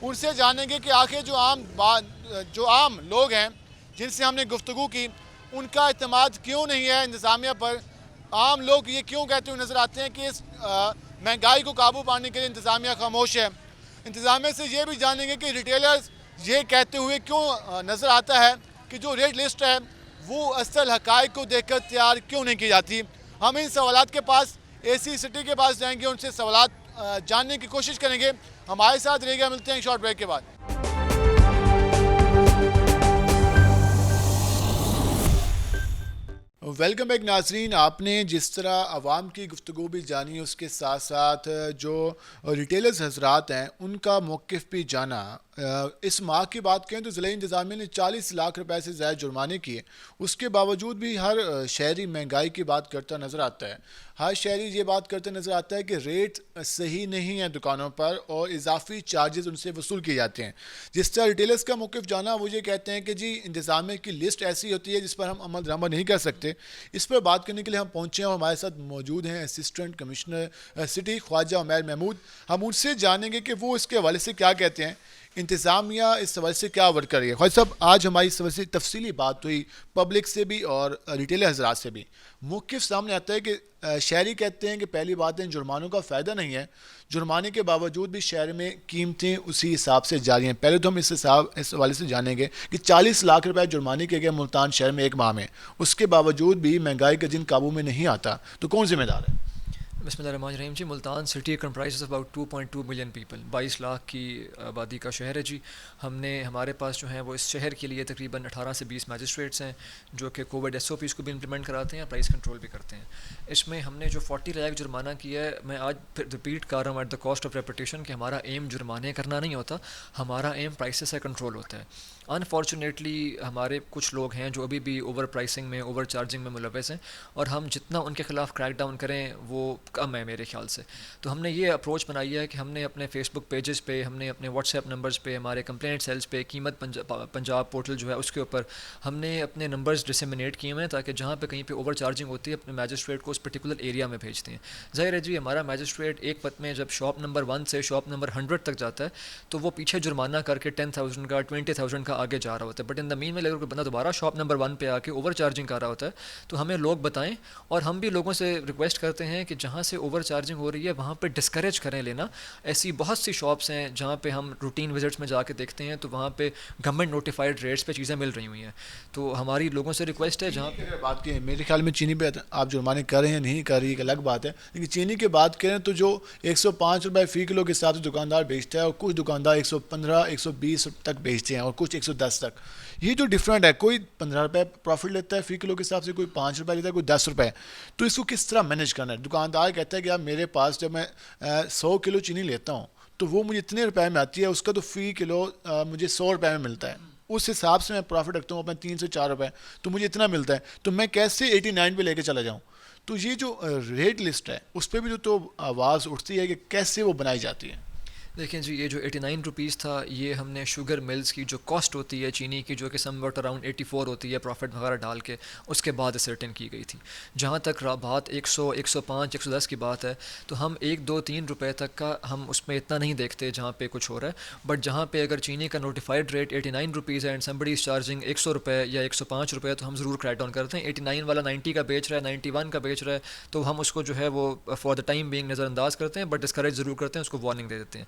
उनसे जानेंगे कि आखिर जो आम लोग हैं जिनसे हमने गुफ्तगू की, उनका एतमाद क्यों नहीं है इंतज़ामिया पर। आम लोग ये क्यों कहते हुए नज़र आते हैं कि इस महंगाई को काबू पाने के लिए इंतज़ामिया खामोश है। इंतज़ामिया से ये भी जानेंगे कि रिटेलर्स ये कहते हुए क्यों नज़र आता है कि जो रेट लिस्ट है वो असल हक़ाइक़ को देखकर तैयार क्यों नहीं की जाती। हम इन सवालात के पास AC सिटी के पास जाएंगे, उनसे सवालात जानने की कोशिश करेंगे। हमारे साथ रहेगा, मिलते हैं शॉर्ट ब्रेक के बाद। वेलकम बैक नाजरीन। आपने जिस तरह आवाम की गुफ्तगू भी जानी, उसके साथ साथ जो रिटेलर्स हजरात हैं उनका मौक़िफ़ भी जाना। इस माह की बात करें तो ज़िला इंतज़ामिया ने 40 लाख रुपए से ज़्यादा जुर्माने किए, उसके बावजूद भी हर शहरी महंगाई की बात करता नज़र आता है। हर शहरी ये बात करता नज़र आता है कि रेट सही नहीं है दुकानों पर और इजाफी चार्जेस उनसे वसूल किए जाते हैं। जिस तरह रिटेलर्स का मौक़िफ़ जाना, वो ये कहते हैं कि जी इंतज़ामिया की लिस्ट ऐसी होती है जिस पर हम अमल दरामद नहीं कर सकते। इस पर बात करने के लिए हम पहुँचे हैं और हमारे साथ मौजूद हैं assistant commissioner city Khawaja Umair Mahmood. हम उनसे जानेंगे कि वो इसके हवाले से क्या कहते हैं, इंतज़ामिया इस हवाले से क्या वर्क कर रही है। ख्वाजा साहब, आज हमारी इस हवाले से तफसीली बात हुई पब्लिक से भी और रिटेलर हजरात से भी। मौक़िफ़ सामने आता है कि शहरी कहते हैं कि पहली बात है जुर्मानों का फ़ायदा नहीं है, जुर्माने के बावजूद भी शहर में कीमतें उसी हिसाब से जारी हैं। पहले तो हम इस हवाले से जानेंगे कि 40 लाख रुपए जुर्माने के गए मुल्तान शहर में एक माह में, उसके बावजूद भी महंगाई का जिन काबू में नहीं आता, तो कौन जिम्मेदार है? बिस्मिल्लाहिर्रहमानिर्रहीम जी। Multan city comprises about 2.2 million people, 22 lakh की आबादी का शहर है जी। हमारे पास जो है वो इस शहर के लिए तकरीबन 18 से 20 मैजिस्ट्रेट्स हैं जो कि कोविड SOPs को भी इम्प्लीमेंट कराते हैं, प्राइस कंट्रोल भी करते हैं। इसमें हमने जो 40 लाख जुर्माना किया है, मैं आज फिर रिपीट कर रहा हूँ at the cost of reputation कि हमारा एम जुर्माने करना नहीं होता, हमारा एम प्राइसेस से कंट्रोल होता है। अनफॉर्चुनेटली हमारे कुछ लोग हैं जो अभी भी ओवर प्राइसिंग में, ओवर चार्जिंग में मुलव्वस हैं, और हम जितना उनके ख़िलाफ़ क्रैक डाउन करें वो कम है मेरे ख्याल से। तो हमने ये अप्रोच बनाई है कि हमने अपने फेसबुक पेजेस पे, हमने अपने व्हाट्सएप नंबर्स पे, हमारे कंप्लेंट सेल्स पे, कीमत पंजाब पोर्टल जो है उसके ऊपर हमने अपने नंबर्स डिसमिनेट किए हुए हैं, ताकि जहाँ पे कहीं पे ओवर चार्जिंग होती है अपने मैजिस्ट्रेट को उस पर्टिकुलर एरिया में भेजते हैं। ज़ाहिर है जी, हमारा मैजिस्ट्रेट एक पत में जब शॉप नंबर 1 से शॉप नंबर 100 तक जाता है तो वो पीछे जुर्माना करके 10,000 का, 20,000 का आगे जा रहा होता है। बट इन द मीन में अगर कोई बंदा दोबारा शॉप नंबर 1 पे आके ओवर चार्जिंग कर रहा होता है तो हमें लोग बताएं, और हम भी लोगों से रिक्वेस्ट करते हैं कि जहाँ से ओवर चार्जिंग हो रही है वहाँ पे डिस्करेज करें लेना। ऐसी बहुत सी शॉप्स हैं जहाँ पे हम रूटीन विजिट्स में जाके देखते हैं तो वहाँ पे गवर्नमेंट नोटिफाइड रेट्स पे चीज़ें मिल रही हुई हैं। तो हमारी लोगों से रिक्वेस्ट है, जहाँ पे बात की मेरे ख्याल में चीनी पे आप जुर्माने कर रहे हैं नहीं कर रही एक अलग बात है, लेकिन चीनी की बात करें तो जो 105 रुपये फ़ी किलो के हिसाब से दुकानदार बेचता है, और कुछ दुकानदार 115, 120 तक बेचते हैं, और कुछ 110 तक। ये जो डिफरेंट है, कोई 15 रुपये प्रॉफिट लेता है फ़ी किलो के हिसाब से, कोई 5 रुपये लेता है, कोई 10 रुपये। तो इसको किस तरह मैनेज करना है? दुकानदार कहता है कि यार मेरे पास जब मैं 100 किलो चीनी लेता हूँ तो वो मुझे इतने रुपए में आती है, उसका तो फ़ी किलो मुझे 100 रुपये में मिलता है, उस हिसाब से मैं प्रॉफिट रखता हूँ अपने 3 से 4 रुपये, तो मुझे इतना मिलता है, तो मैं कैसे 89 पे लेके चला जाऊँ? तो ये जो रेट लिस्ट है उस पर भी जो तो आवाज़ उठती है कि कैसे वो बनाई जाती है। देखें जी, ये जो 89 रुपीज़ था ये हमने शुगर मिल्स की जो कॉस्ट होती है चीनी की, जो कि समवट अराउंड 84 होती है प्रॉफिट वगैरह डाल के, उसके बाद सर्टेन की गई थी। जहाँ तक बात 100, 105, 110 की बात है तो हम 1, 2, 3 रुपये तक का हम उसमें इतना नहीं देखते जहाँ पे कुछ हो रहा है। बट जहाँ पे अगर चीनी का नोटिफाइड रेट 89 रुपीज़ है एंड समबडी इज़ चार्जिंग 100 रुपये या 105 रुपये, तो हम ज़रूर क्रैक डाउन करते हैं। 89 वाला 90 का बेच रहा है, 91 का बेच रहा है, तो हम उसको जो है वो फॉर द टाइम बीइंग नज़रअंदाज करते हैं, बट डिस्करेज ज़रूर करते हैं, उसको वार्निंग दे देते हैं।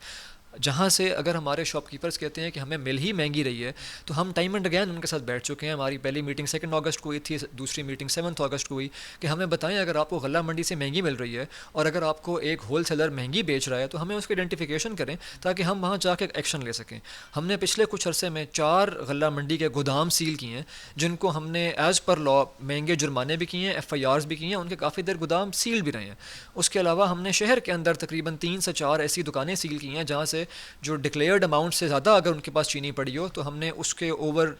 जहाँ से अगर हमारे शॉपकीपर्स कहते हैं कि हमें मिल ही महंगी रही है, तो हम टाइम एंड अगैन उनके साथ बैठ चुके हैं। हमारी पहली मीटिंग 2 अगस्त को हुई थी, दूसरी मीटिंग 7 अगस्त को हुई कि हमें बताएं अगर आपको गल्ला मंडी से महंगी मिल रही है और अगर आपको एक होल सेलर महंगी बेच रहा है तो हमें उसकी आइडेंटिफिकेशन करें ताकि हम वहाँ जाके एक्शन ले सकें। हमने पिछले कुछ अरसे में 4 गल्ला मंडी के गोदाम सील किए हैं जिनको हमने एज़ पर लॉ महंगे जुर्माने भी किए हैं, FIRs भी किए हैं, उनके काफ़ी देर गोदाम सील भी रहे हैं। उसके अलावा हमने शहर के अंदर तकरीबन 3 से 4 ऐसी दुकानें सील की हैं जहाँ से जो डिक्लेयर्ड अमाउंट से ज़्यादा अगर उनके पास चीनी पड़ी हो तो हमने उसके ओवर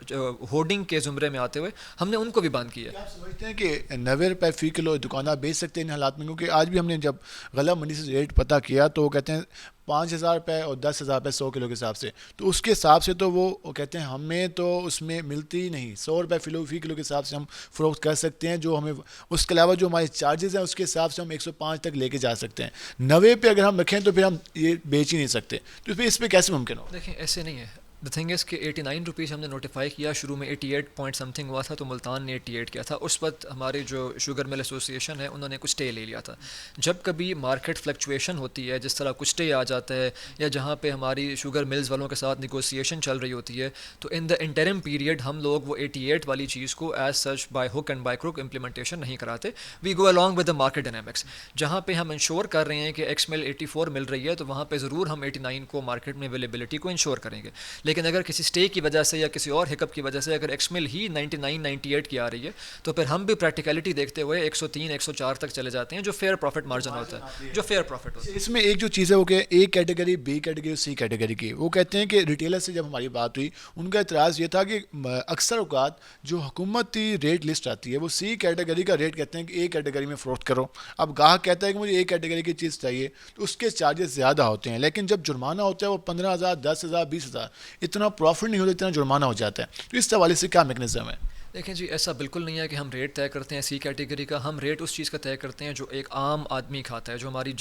होर्डिंग के ज़ुमरे में आते हुए हमने उनको भी बंद किया। आप समझते हैं कि 90 रुपये फ़ी किलो दुकानदार बेच सकते हैं इन हालात में? क्योंकि आज भी हमने जब गला मंडी से रेट पता किया तो वो कहते हैं 5,000 रुपये और 10,000 रुपये 100 किलो के हिसाब से, तो उसके हिसाब से तो वो कहते हैं हमें तो उसमें मिलती ही नहीं। 100 रुपये फ़ी किलो के हिसाब से हम फ़रोख्त कर सकते हैं, जो हमें उसके अलावा जो हमारे चार्जेस हैं उसके हिसाब से हम 105 तक लेके जा सकते हैं। 90 पे अगर हम रखें तो फिर हम ये बेच ही नहीं सकते, तो इस पर कैसे मुमकिन हो? देखें ऐसे नहीं है। द थिंग इज़ कि 89 रुपीज़ हमने नोटिफाई किया, शुरू में 88 पॉइंट समथिंग हुआ था तो मुल्तान ने 88 किया था। उस वक्त हमारे जो शुगर मिल एसोसिएशन है उन्होंने कुछ स्टे ले लिया था। जब कभी मार्केट फ्लक्चुएशन होती है, जिस तरह कुछ स्टे आ जाता है या जहाँ पे हमारी शुगर मिल्स वालों के साथ निगोसिएशन चल रही होती है, तो इन द इंटरिम पीरियड हम लोग वो 88 वाली चीज़ को as such by hook and by crook implementation नहीं कराते। We go along with the market dynamics. जहाँ पे हम इंश्योर कर रहे हैं कि एक्स मिल 84 मिल रही है तो वहाँ पर ज़रूर हम 89 को मार्केट में अवेलेबिलिटी को इंश्योर करेंगे। लेकिन अगर किसी स्टे की वजह से या किसी और हिकअप की वजह से अगर एक्समिल ही 99, 98 की आ रही है तो फिर हम भी प्रैक्टिकलिटी देखते हुए 103, 104 तक चले जाते हैं, जो फेयर प्रॉफिट मार्जिन होता है, जो फेयर प्रॉफिट होता है। इसमें एक जो चीज़ है वो कि A category, B category, C category की, वो कहते हैं कि रिटेलर से जब हमारी बात हुई उनका एतराज़ ये था कि अक्सर औकात जो हुकूमती रेट लिस्ट आती है वो सी कैटेगरी का रेट कहते हैं कि ए कैटेगरी में फ़रोख्त करो। अब गाहक कहता है कि मुझे ए कैटेगरी की चीज़ चाहिए तो उसके चार्जेस ज़्यादा होते हैं, लेकिन जब जुर्माना होता है वो 15,000, 10,000, 20,000, इतना प्रॉफिट नहीं होता, इतना जुर्माना हो जाता है। तो इस हवाले से क्या मैकेनिज्म है? देखें जी, ऐसा बिल्कुल नहीं है कि हम रेट तय करते हैं सी कैटेगरी का। हम रेट उस चीज़ का तय करते हैं जो एक आम आदमी खाता है, जो हमारी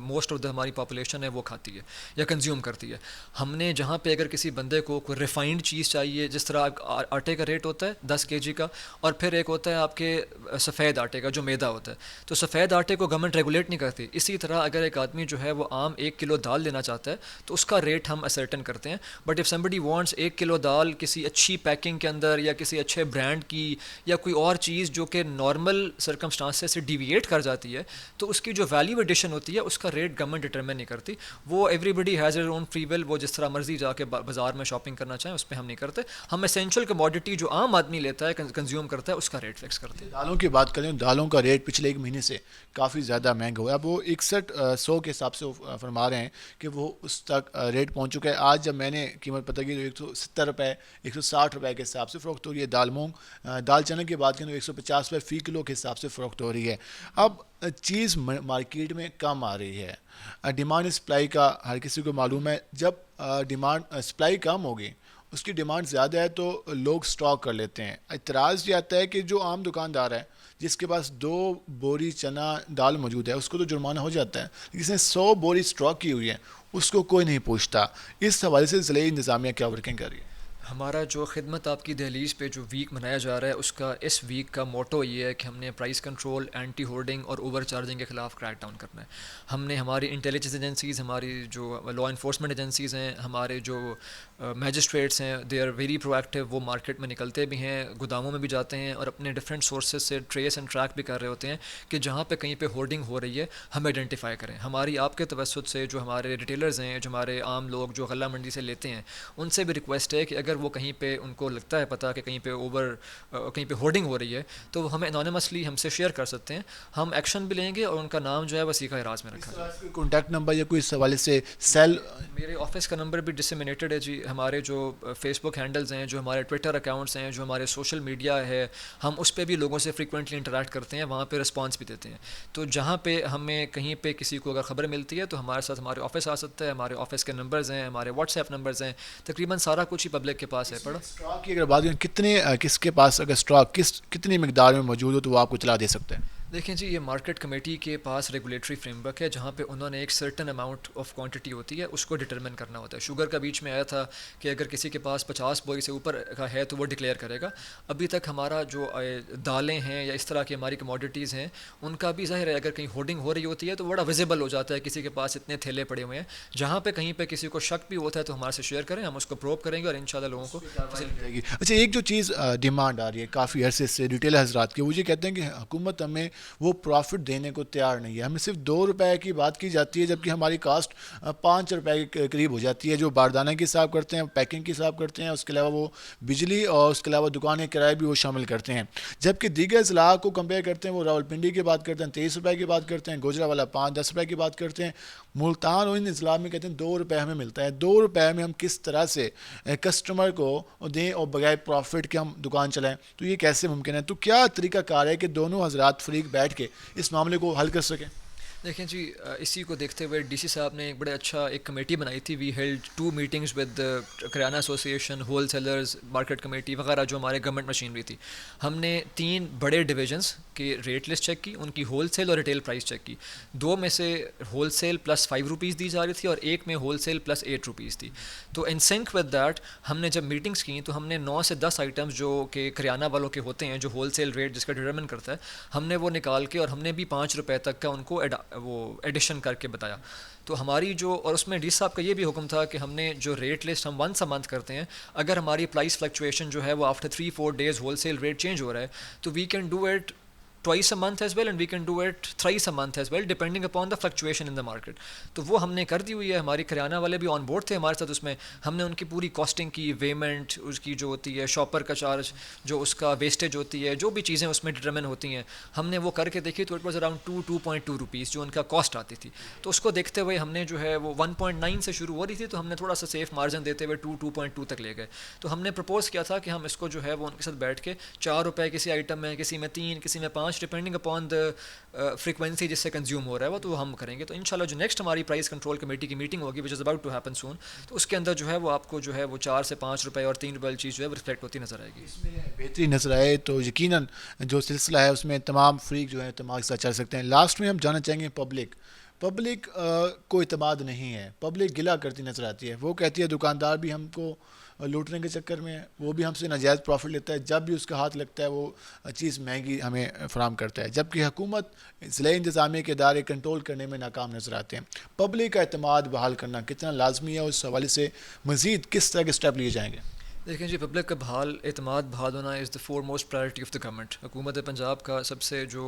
मोस्ट ऑफ द हमारी पॉपुलेशन है वो खाती है या कंज्यूम करती है। हमने जहाँ पे अगर किसी बंदे को कोई रिफाइंड चीज़ चाहिए, जिस तरह आटे का रेट होता है 10 kg का, और फिर एक होता है आपके सफ़ेद आटे का जो मैदा होता है, तो सफ़ेद आटे को गवर्नमेंट रेगुलेट नहीं करती। इसी तरह अगर एक आदमी जो है वो आम 1 किलो दाल लेना चाहता है तो उसका रेट हम असर्टन करते हैं। But if somebody wants 1 kilo dal किसी अच्छी पैकिंग के अंदर या किसी अच्छे ब्रांड की या कोई और चीज़ जो कि नॉर्मल सर्कमस्टांसेस से डिविएट कर जाती है, तो उसकी जो वैल्यू एडिशन होती है उसका रेट गवर्नमेंट डिटरमिन नहीं करती। वो everybody has their own free will, वो जिस तरह मर्जी जाके बाजार में शॉपिंग करना चाहें उस पर हम नहीं करते। हम एसेंशियल कमोडिटी जो आम आदमी लेता है, कंज्यूम करता है, उसका रेट फिक्स करते हैं। दालों की बात करें, दालों का रेट पिछले एक महीने से काफ़ी ज़्यादा महंगा हुआ है। अब वो 6100 के हिसाब से फरमा रहे हैं कि वो उस तक रेट पहुंच चुका है। आज जब मैंने कीमत पता की तो 170 रुपये 160 रुपये के हिसाब से फ़रोख्त हो रही है। दाल मूंग, दाल चने की बात करें तो 150 रुपये फ़ी किलो के हिसाब से फ़रोख्त हो रही है। अब चीज़ मार्केट में कम आ रही है। डिमांड सप्लाई का हर किसी को मालूम है। जब डिमांड सप्लाई कम होगी, उसकी डिमांड ज़्यादा है तो लोग स्टॉक कर लेते हैं। इतराज़ ये आता है कि जो आम दुकानदार है जिसके पास 2 बोरी चना दाल मौजूद है उसको तो जुर्माना हो जाता है, जिसने 100 बोरी स्टॉक की हुई है उसको कोई नहीं पूछता। इस हवाले से ज़िले इंतज़ामिया क्या वर्किंग कर रही है? हमारा जो खिदमत आपकी दहलीज़ पे जो वीक मनाया जा रहा है उसका इस वीक का मोटो ये है कि हमने प्राइस कंट्रोल, एंटी होर्डिंग और ओवर चार्जिंग के ख़िलाफ़ क्रैक डाउन करना है। हमने हमारी इंटेलिजेंस एजेंसीज़, हमारी जो लॉ इन्फोर्समेंट एजेंसीज़ हैं, हमारे जो मैजिस्ट्रेट्स हैं, दे आर वेरी प्रोएक्टिव। वो मार्केट में निकलते भी हैं, गोदामों में भी जाते हैं और अपने डिफरेंट सोर्सेज से ट्रेस एंड ट्रैक भी कर रहे होते हैं कि जहाँ पे कहीं पे होर्डिंग हो रही है हम आइडेंटिफाई करें। हमारी आपके तवस्सुत से जो हमारे रिटेलर्स हैं, जो हमारे आम लोग जो गल्ला मंडी से लेते हैं, उनसे भी रिक्वेस्ट है कि अगर वो कहीं पे उनको लगता है पता कि कहीं पे कहीं पे होर्डिंग हो रही है तो वो हमें एनोनिमसली हमसे शेयर कर सकते हैं। हम एक्शन भी लेंगे और उनका नाम जो है वह सीखा हिरास में रखा है। कॉन्टैक्ट नंबर या कोई इस हवाले से सेल? मेरे ऑफिस का नंबर भी डिसमिनेटेड है जी। हमारे जो फेसबुक हैंडल्स हैं, जो हमारे ट्विटर अकाउंट्स हैं, जो हमारे सोशल मीडिया है, हम उस पर भी लोगों से फ्रीक्वेंटली इंटरेक्ट करते हैं, वहाँ पे रिस्पांस भी देते हैं। तो जहाँ पे हमें कहीं पे किसी को अगर ख़बर मिलती है तो हमारे साथ हमारे ऑफिस आ सकता है। हमारे ऑफिस के नंबर्स हैं, हमारे व्हाट्सएप नंबर्स हैं, तकरीबन सारा कुछ ही पब्लिक के पास है पड़ा। स्टॉक की अगर बात करें, किसके पास अगर स्टॉक कितनी मिकदार में मौजूद हो तो वो आपको चला दे सकते हैं? देखें जी, ये मार्केट कमेटी के पास रेगुलेटरी फ्रेमवर्क है जहाँ पे उन्होंने एक सर्टन अमाउंट ऑफ क्वांटिटी होती है उसको डिटरमिन करना होता है। शुगर का बीच में आया था कि अगर किसी के पास 50 बोरी से ऊपर का है तो वो डिक्लेयर करेगा। अभी तक हमारा जो दालें हैं या इस तरह की हमारी कमोडिटीज़ हैं उनका भी ज़ाहिर है अगर कहीं होर्डिंग हो रही होती है तो बड़ा विजिबल हो जाता है किसी के पास इतने थैले पड़े हुए हैं। जहाँ पर कहीं पर किसी को शक भी होता है तो हमारे से शेयर करें, हम उसको प्रोब करेंगे और इंशाल्लाह लोगों को जाएगी। अच्छा, एक जो चीज़ डिमांड आ रही है काफ़ी अरसे से रिटेल हजरात की, वो ये कहते हैं कि हुकूमत हमें वो प्रॉफिट देने को तैयार नहीं है। हमें सिर्फ 2 रुपए की बात की जाती है जबकि हमारी कास्ट 5 रुपए के करीब हो जाती है। जो बारदाना के हिसाब करते हैं, पैकिंग के हिसाब करते हैं, उसके अलावा वो बिजली और उसके अलावा दुकानें किराए भी वो शामिल करते हैं। जबकि दीगर ज़िला को कंपेयर करते हैं, वो रावलपिंडी की बात करते हैं 23 रुपये की बात करते हैं, गुजरावाला 5-10 रुपये की बात करते हैं, मुल्तान और इन ज़िला में कहते हैं 2 रुपये हमें मिलता है। 2 रुपये में हम किस तरह से कस्टमर को दें और बगैर प्रॉफिट के हम दुकान चलाएं, तो ये कैसे मुमकिन है? तो क्या तरीक़ाकार है कि दोनों हजरात फरीक बैठ के इस मामले को हल कर सकें? देखें जी, इसी को देखते हुए डीसी साहब ने एक बड़े अच्छा एक कमेटी बनाई थी। We held 2 meetings with kirana association, wholesalers, market committee वगैरह जो हमारे गवर्नमेंट मशीनरी थी। हमने 3 बड़े डिविजन्स की रेट लिस्ट चेक की, उनकी होल सेल और रिटेल प्राइस चेक की। 2 में से होल सेल प्लस 5 रुपीज़ दी जा रही थी और 1 में होल सेल प्लस 8 रुपीज़ थी। तो इन सिंक विद दैट हमने जब मीटिंग्स की तो हमने 9 से 10 आइटम्स जो कि किराना वालों के होते हैं, जो होल सेल रेट जिसका डिटरमिन करता है, हमने वो निकाल के और हमने भी 5 रुपये तक का उनको वो एडिशन करके बताया। तो हमारी जो, और उसमें डी साहब का ये भी हुक्म था कि हमने जो रेट लिस्ट हम वंस अ मंथ करते हैं, अगर हमारी प्राइस फ्लक्चुएशन जो है वो after 3-4 days wholesale rate change हो रहा है तो we can do it twice a month as well and we can do it thrice a month as well depending upon the fluctuation in the market। तो वो हमने कर दी हुई है। हमारी किराना वाले भी ऑन बोर्ड थे हमारे साथ, उसमें हमने उनकी पूरी कॉस्टिंग की, वेमेंट उसकी जो होती है, शॉपर का चार्ज, जो उसका वेस्टेज होती है, जो भी चीज़ें उसमें डिटरमिन होती हैं, हमने वो करके देखी तो इट वाज अराउंड 2.2 रुपीज़ जो उनका कॉस्ट आती थी। तो उसको देखते हुए हमने जो है वो 1.9 से शुरू हो रही थी तो हमने थोड़ा सा सेफ मार्जिन देते हुए 2.2 तक ले गए। तो हमने प्रपोज़ किया था कि हम इसको जो है वो उनके साथ बैठ के 4 रुपये किसी आइटम में, किसी में 3, किसी में 5, डिपेंडिंग अपॉन फ्रीक्वेंसी जिससे कंज्यूम हो रहा है वो तो हम करेंगे। तो इंशाल्लाह जो नेक्स्ट हमारी प्राइस कंट्रोल कमेटी की मीटिंग होगी which is about to happen soon, तो उसके अंदर जो है वो आपको जो है वो 4 से 5 रुपये और 3 रुपये वाली चीज़ जो है वो रिफ्लेक्ट होती नज़र आएगी। इसमें बेहतरी नज़र आए तो यकीनन जो सिलसिला है उसमें तमाम फ्रीक जो है तमाम के साथ चल सकते हैं। लास्ट में हम जानना चाहेंगे पब्लिक को इतमाद नहीं है, पब्लिक गिला करती नज़र आती है। वो कहती है दुकानदार भी हमको लूटने के चक्कर में है, वो भी हमसे नाजायज़ प्रॉफिट लेता है, जब भी उसका हाथ लगता है वो चीज़ महंगी हमें फराम करता है, जबकि हुकूमत ज़िले इंतज़ामिया के इदारे कंट्रोल करने में नाकाम नज़र आते हैं। पब्लिक का एतमाद बहाल करना कितना लाजमी है, उस हवाले से मज़ीद किस तरह के स्टेप लिए जाएंगे? देखें जी, पब्लिक का बहाल होना is the four most priority of the government. हुकूमत पंजाब का सबसे जो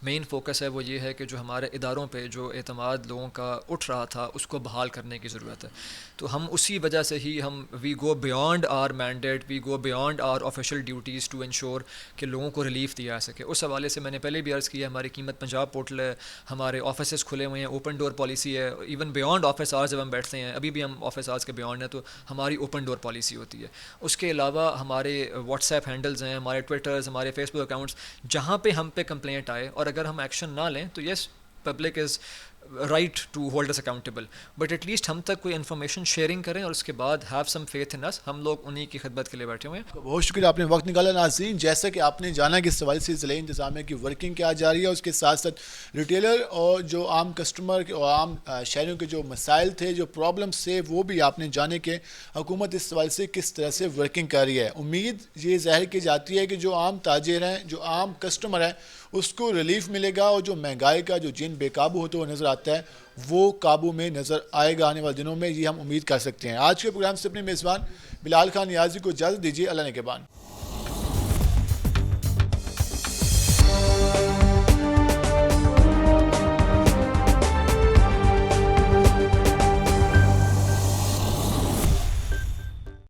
मेन फोकस है वो ये है कि जो हमारे इदारों पे जो एतमाद लोगों का उठ रहा था उसको बहाल करने की ज़रूरत है। तो हम उसी वजह से ही we go beyond our mandate, we go beyond our official duties to ensure कि लोगों को रिलीफ दिया जा सके। उस हवाले से मैंने पहले भी अर्ज़ किया, हमारी कीमत पंजाब पोर्टल है, हमारे ऑफिस खुले हुए हैं, ओपन डोर पॉलिसी है। इवन बियॉन्ड ऑफिस आवर्स जब हम बैठते हैं, अभी भी हम ऑफिस आवर्स के बियॉन्ड हैं, तो हमारी ओपन डोर पॉलिसी होती है। उसके अलावा हमारे व्हाट्सएप हैंडल्स हैं, हमारे ट्विटर्स, हमारे फेसबुक अकाउंट्स, जहाँ पे हम पे कंप्लेंट आए और अगर हम एक्शन ना लें तो yes, public is right to hold us accountable, but at least हम तक कोई इन्फॉर्मेशन शेयरिंग करें और उसके बाद हैव सम फेथ इन अस। हम लोग उन्हीं की खिदमत के लिए बैठे हुए हैं। बहुत शुक्रिया, आपने वक्त निकाला। नाज़रीन, जैसा कि आपने जाना कि इस हवाले से ज़िले इंतज़ामिया की वर्किंग क्या जा रही है, उसके साथ साथ रिटेलर और जो आम कस्टमर और आम शहरियों के जो मसाइल थे, जो प्रॉब्लम्स थे, वो भी आपने जाने के हुकूमत इस हवाले से किस तरह से वर्किंग कर रही है। उम्मीद ये ज़ाहिर की जाती है कि जो आम ताजिर हैं, जो आम कस्टमर हैं, उसको रिलीफ मिलेगा और जो महंगाई का जो जिन बेकाबू होता हुआ नज़र आता है वो काबू में नज़र आएगा आने वाले दिनों में, ये हम उम्मीद कर सकते हैं। आज के प्रोग्राम से अपने मेज़बान बिलाल खान नियाज़ी को इजाज़त दीजिए। अल्लाह ने के बाद।